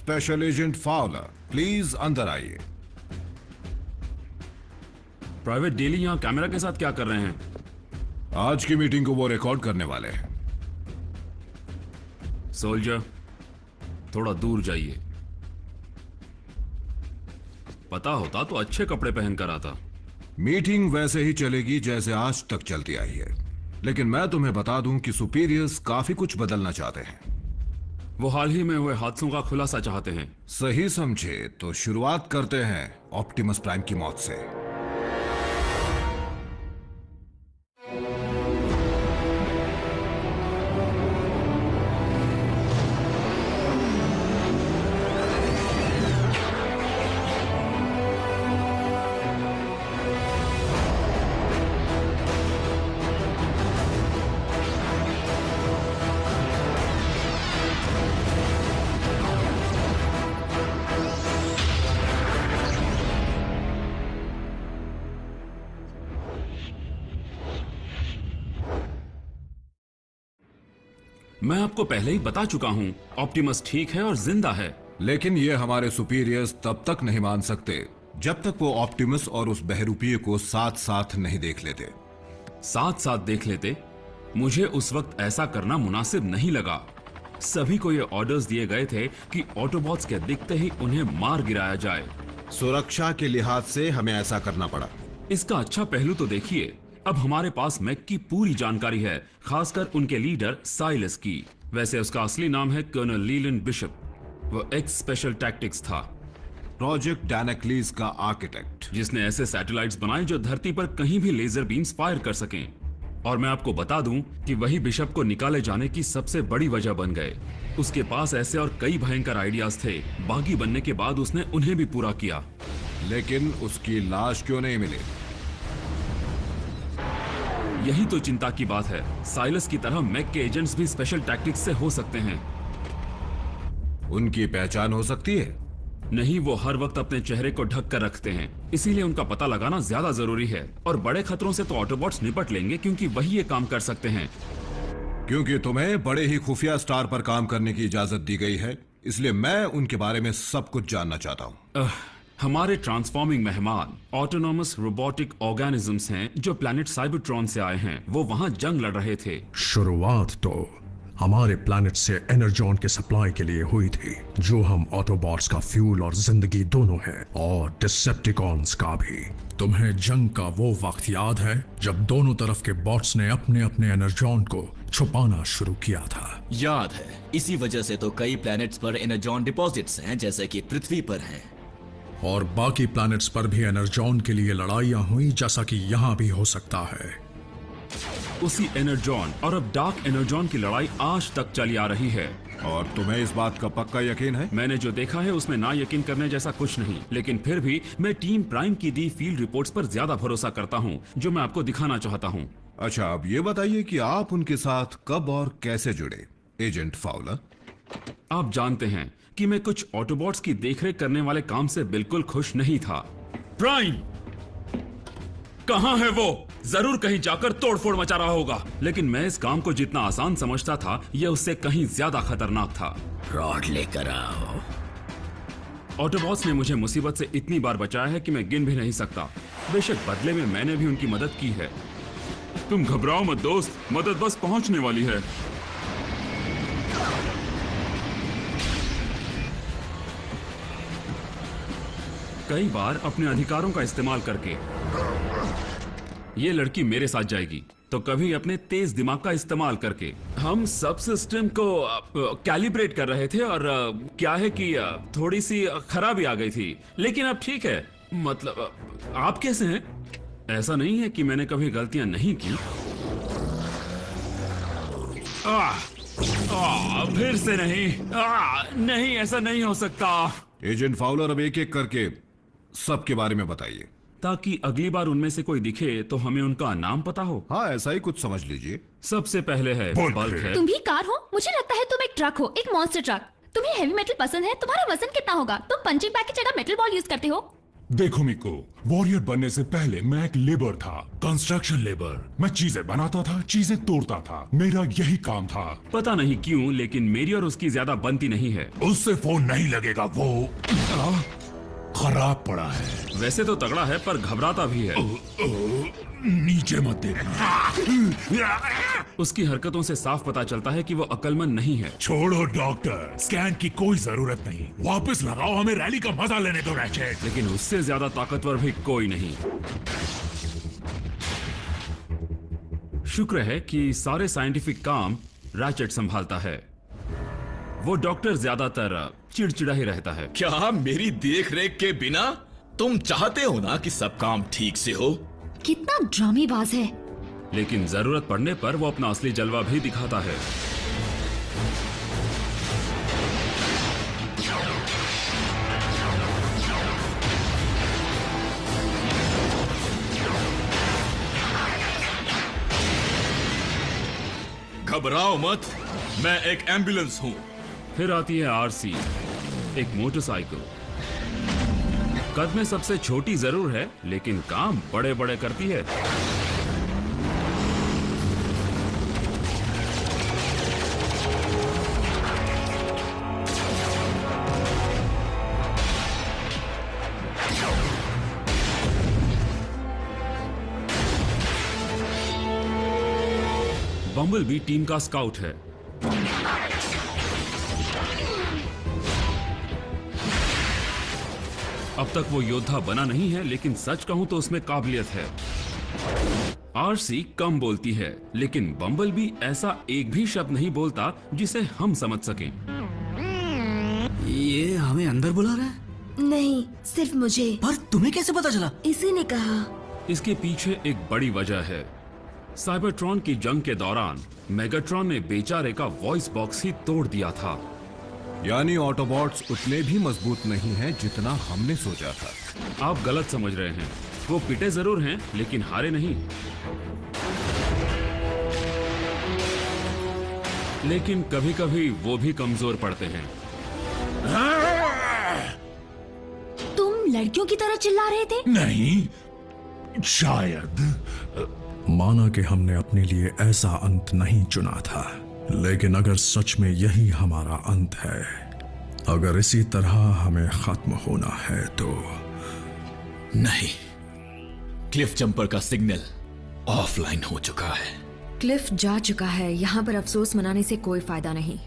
Special agent Fowler, please अंदर आइए। Private daily यहाँ कैमरा के साथ क्या कर रहे हैं? आज की मीटिंग को वो रिकॉर्ड करने वाले हैं। सोल्जर, थोड़ा दूर जाइए। पता होता तो अच्छे कपड़े पहनकर आता। मीटिंग वैसे ही चलेगी जैसे आज तक चलती आई है, लेकिन मैं तुम्हें बता दूं कि सुपीरियर्स काफी कुछ बदलना चाहते हैं। वो हाल ही में हुए हादसों का खुलासा चाहते हैं। सही समझे तो शुरुआत करते हैं ऑप्टिमस प्राइम की मौत से। मैं आपको पहले ही बता चुका हूँ, ऑप्टिमस ठीक है और जिंदा है। लेकिन ये हमारे सुपीरियर्स तब तक नहीं मान सकते जब तक वो ऑप्टिमस और उस बहरूपीय को साथ साथ नहीं देख लेते। साथ साथ देख लेते? मुझे उस वक्त ऐसा करना मुनासिब नहीं लगा। सभी को ये ऑर्डर्स दिए गए थे कि ऑटोबॉट्स के दिखते ही उन्हें मार गिराया जाए। सुरक्षा के लिहाज से हमें ऐसा करना पड़ा। इसका अच्छा पहलू तो देखिए, अब हमारे पास मैक की पूरी जानकारी है, खासकर उनके लीडर साइलस की। वैसे उसका असली नाम है कर्नल लीलैंड बिशप। वो एक्स स्पेशल टैक्टिक्स था, प्रोजेक्ट डैनाक्लीज का आर्किटेक्ट, जिसने ऐसे सैटेलाइट्स बनाए जो धरती पर कहीं भी लेजर बीम्स फायर कर सकें। और मैं आपको बता दूं कि वही बिशप को निकाले जाने की सबसे बड़ी वजह बन गए। उसके पास ऐसे और कई भयंकर आइडियाज थे, बागी बनने के बाद उसने उन्हें भी पूरा किया। लेकिन उसकी लाश क्यों नहीं मिली? यही तो चिंता की बात है। साइलस की तरह मैक के एजेंट्स भी स्पेशल टैक्टिक्स से हो सकते हैं। उनकी पहचान हो सकती है? नहीं, वो हर वक्त अपने चेहरे को ढक कर रखते हैं, इसीलिए उनका पता लगाना ज्यादा जरूरी है। और बड़े खतरों से तो ऑटोबॉट्स निपट लेंगे, क्योंकि वही ये काम कर सकते हैं। क्योंकि तुम्हें बड़े ही खुफिया स्टार पर काम करने की इजाजत दी गई है, इसलिए मैं उनके बारे में सब कुछ जानना चाहता हूँ। हमारे ट्रांसफॉर्मिंग मेहमान ऑटोनॉमस रोबोटिक ऑर्गेनिजम्स हैं जो प्लैनेट साइबरट्रॉन से आए हैं। वो वहां जंग लड़ रहे थे। शुरुआत तो हमारे प्लैनेट से एनर्जॉन के सप्लाई के लिए हुई थी, जो हम ऑटोबॉट्स का फ्यूल और जिंदगी दोनों है, और डिसेप्टिकॉन्स का भी। तुम्हें जंग का वो वक्त याद है जब दोनों तरफ के बॉट्स ने अपने अपने एनर्जॉन को छुपाना शुरू किया था? याद है। इसी वजह से तो कई प्लैनेट्स पर एनर्जॉन डिपॉजिट्स हैं, जैसे कि पृथ्वी पर हैं। और बाकी प्लैनेट्स पर भी एनर्जॉन के लिए लड़ाइयां हुई, जैसा कि यहाँ भी हो सकता है। उसी एनर्जॉन और अब डार्क एनर्जॉन की लड़ाई आज तक चली आ रही है। और तुम्हें इस बात का पक्का यकीन है? मैंने जो देखा है उसमें ना यकीन करने जैसा कुछ नहीं, लेकिन फिर भी मैं टीम प्राइम की दी फील्ड रिपोर्ट्स पर ज्यादा भरोसा करता हूँ, जो मैं आपको दिखाना चाहता हूँ। अच्छा, अब ये बताइए कि आप उनके साथ कब और कैसे जुड़े, एजेंट फाउलर? आप जानते हैं कि मैं कुछ ऑटोबॉट्स की देखरेख करने वाले काम से बिल्कुल खुश नहीं था। प्राइम कहां है वो? जरूर कहीं जाकर तोड़फोड़ मचा रहा होगा। लेकिन मैं इस काम को जितना आसान समझता था, यह उससे कहीं ज्यादा खतरनाक था। रॉड लेकर आओ। ऑटोबॉट्स ने मुझे मुसीबत से इतनी बार बचाया है कि मैं गिन भी नहीं सकता। बेशक बदले में मैंने भी उनकी मदद की है। तुम घबराओ मत दोस्त, मदद बस पहुंचने वाली है। कई बार अपने अधिकारों का इस्तेमाल करके ये लड़की मेरे साथ जाएगी, तो कभी अपने तेज दिमाग का इस्तेमाल करके। हम सब सिस्टम को कैलिब्रेट कर रहे थे, और क्या है कि थोड़ी सी खराबी आ गई थी, लेकिन अब ठीक है। मतलब आप कैसे हैं? ऐसा नहीं है कि मैंने कभी गलतियां नहीं की। फिर से नहीं। नहीं, ऐसा नहीं हो सकता। एजेंट फाउलर, अब एक एक करके सबके बारे में बताइए, ताकि अगली बार उनमें से कोई दिखे तो हमें उनका नाम पता हो। हाँ, ऐसा ही कुछ समझ लीजिए। सबसे पहले है बल्क है। तुम भी कार हो? मुझे लगता है तुम एक ट्रक हो, एक मॉन्स्टर ट्रक। तुम्हें हेवी मेटल पसंद है? तुम्हारा वजन कितना होगा? तुम पंचिंग बैग की जगह मेटल बॉल यूज करते हो। देखो मिको, वॉरियर बनने से पहले मैं एक लेबर था, कंस्ट्रक्शन लेबर। मैं चीजें बनाता था, चीजें तोड़ता था, मेरा यही काम था। पता नहीं क्यों, लेकिन मेरी और उसकी ज्यादा बनती नहीं है। उससे फोन नहीं लगेगा, वो खराब पड़ा है। वैसे तो तगड़ा है पर घबराता भी है। नीचे मत देखना। उसकी हरकतों से साफ पता चलता है कि वो अक्लमंद नहीं है। छोड़ो डॉक्टर, स्कैन की कोई जरूरत नहीं। वापस लगाओ, हमें रैली का मजा लेने दो रैचेट। लेकिन उससे ज्यादा ताकतवर भी कोई नहीं। शुक्र है कि सारे साइंटिफिक काम रैचेट संभालता है। वो डॉक्टर ज्यादातर चिड़चिड़ा ही रहता है। क्या मेरी देख रेख के बिना तुम चाहते हो ना कि सब काम ठीक से हो? कितना ड्रामेबाज है। लेकिन जरूरत पड़ने पर वो अपना असली जलवा भी दिखाता है। घबराओ मत, मैं एक एम्बुलेंस हूँ। फिर आती है आरसी, एक मोटरसाइकिल। कद में सबसे छोटी जरूर है, लेकिन काम बड़े बड़े करती है। बम्बल भी टीम का स्काउट है। अब तक वो योद्धा बना नहीं है, लेकिन सच कहूं तो उसमें काबिलियत है। आरसी कम बोलती है, लेकिन बम्बल भी ऐसा एक भी शब्द नहीं बोलता जिसे हम समझ सकें। ये हमें अंदर बुला रहा है? नहीं, सिर्फ मुझे। पर तुम्हें कैसे पता चला? इसी ने कहा। इसके पीछे एक बड़ी वजह है। साइबरट्रॉन की जंग के दौरान मेगाट्रॉन ने बेचारे का वॉइस बॉक्स ही तोड़ दिया था। यानी ऑटोबॉट्स उतने भी मजबूत नहीं हैं जितना हमने सोचा था। आप गलत समझ रहे हैं। वो पिटे जरूर हैं, लेकिन हारे नहीं। लेकिन कभी कभी वो भी कमजोर पड़ते हैं। तुम लड़कियों की तरह चिल्ला रहे थे? नहीं, शायद। माना कि हमने अपने लिए ऐसा अंत नहीं चुना था, लेकिन अगर सच में यही हमारा अंत है, अगर इसी तरह हमें खत्म होना है तो नहीं, क्लिफ जंपर का सिग्नल ऑफलाइन हो चुका है। क्लिफ जा चुका है। यहाँ पर अफसोस मनाने से कोई फायदा नहीं।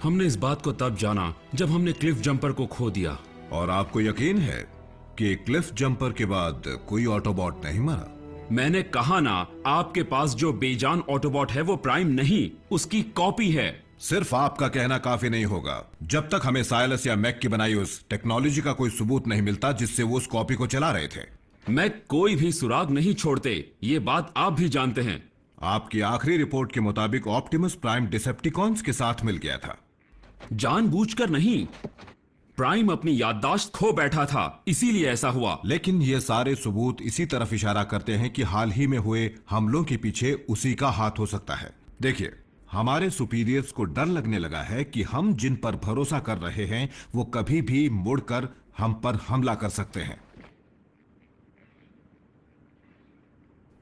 हमने इस बात को तब जाना जब हमने क्लिफ जंपर को खो दिया। और आपको यकीन है कि क्लिफ जंपर के बाद कोई ऑटोबॉट नहीं मरा? मैंने कहा ना, आपके पास जो बेजान ऑटोबॉट है वो प्राइम नहीं, उसकी कॉपी है। सिर्फ आपका कहना काफी नहीं होगा। जब तक हमें साइलस या मैक की बनाई उस टेक्नोलॉजी का कोई सबूत नहीं मिलता जिससे वो उस कॉपी को चला रहे थे। मैं कोई भी सुराग नहीं छोड़ते, ये बात आप भी जानते हैं। आपकी आखिरी रिपोर्ट के मुताबिक ऑप्टिमस प्राइम डिसेप्टिकॉन्स के साथ मिल गया था। जानबूझकर नहीं, प्राइम अपनी याददाश्त खो बैठा था, इसीलिए ऐसा हुआ। लेकिन ये सारे सबूत इसी तरफ इशारा करते हैं कि हाल ही में हुए हमलों के पीछे उसी का हाथ हो सकता है। देखिए, हमारे सुपीरियर्स को डर लगने लगा है कि हम जिन पर भरोसा कर रहे हैं वो कभी भी मुड़कर हम पर हमला कर सकते हैं।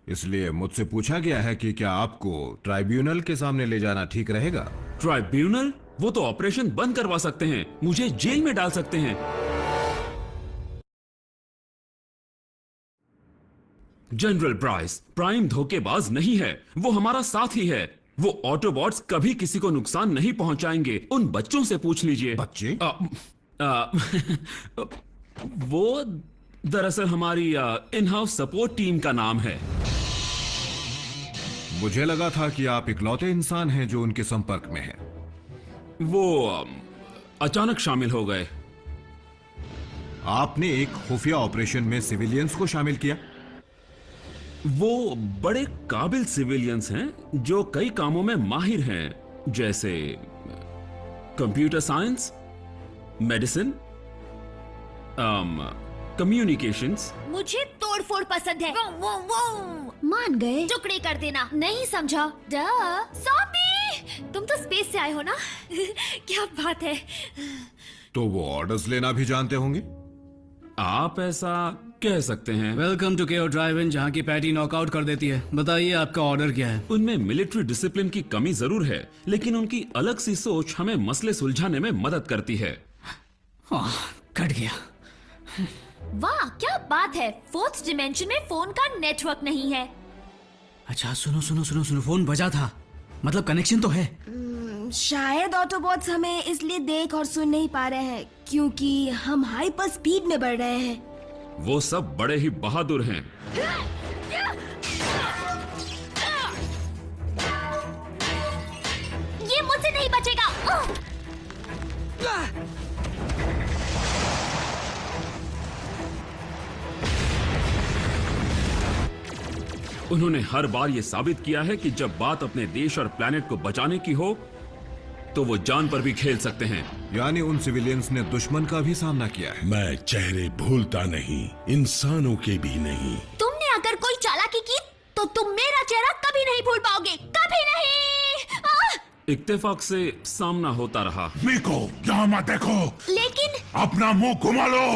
इसलिए मुझसे पूछा गया है कि क्या आपको ट्राइब्यूनल के सामने ले जाना ठीक रहेगा? ट्राइब्यूनल? वो तो ऑपरेशन बंद करवा सकते हैं, मुझे जेल में डाल सकते हैं। जनरल ब्राइस, प्राइम धोखेबाज नहीं है, वो हमारा साथी है। वो ऑटोबॉट्स कभी किसी को नुकसान नहीं पहुंचाएंगे। उन बच्चों से पूछ लीजिए। बच्चे? वो दरअसल हमारी इन हाउस सपोर्ट टीम का नाम है। मुझे लगा था कि आप इकलौते इंसान हैं जो उनके संपर्क में हैं। वो अचानक शामिल हो गए। आपने एक खुफिया ऑपरेशन में सिविलियंस को शामिल किया? वो बड़े काबिल सिविलियंस हैं जो कई कामों में माहिर हैं, जैसे कंप्यूटर साइंस, मेडिसिन, कम्युनिकेशंस। मुझे तोड़फोड़ पसंद है। वो। मान गए? टुकड़े कर देना। नहीं समझा? सॉमी, तुम तो स्पेस से आए हो ना? क्या बात है। तो वो ऑर्डर्स लेना भी जानते होंगे। आप ऐसा कह सकते हैं। वेलकम टू केओ ड्राइव इन, जहाँ की पैटी नॉकआउट कर देती है। बताइए आपका ऑर्डर क्या है? उनमें मिलिट्री डिसिप्लिन की कमी जरूर है, लेकिन उनकी अलग सी सोच हमें मसले सुलझाने में मदद करती है। कट गया। वाह क्या बात है, फोर्थ डिमेंशन में फोन का नेटवर्क नहीं है। अच्छा सुनो सुनो सुनो सुनो, फोन बजा था, मतलब कनेक्शन तो है। शायद ऑटोबॉट्स हमें इसलिए देख और सुन नहीं पा रहे हैं क्योंकि हम हाइपर स्पीड में बढ़ रहे हैं। वो सब बड़े ही बहादुर हैं। ये मुझसे नहीं बचेगा। उन्होंने हर बार ये साबित किया है कि जब बात अपने देश और प्लेनेट को बचाने की हो तो वो जान पर भी खेल सकते हैं। यानी उन सिविलियंस ने दुश्मन का भी सामना किया है। मैं चेहरे भूलता नहीं, इंसानों के भी नहीं। तुमने अगर कोई चालाकी की तो तुम मेरा चेहरा कभी नहीं भूल पाओगे, कभी नहीं। इत्तेफाक से सामना होता रहा। मीको, यहाँ मत देखो। लेकिन अपना मुंह घुमा लो।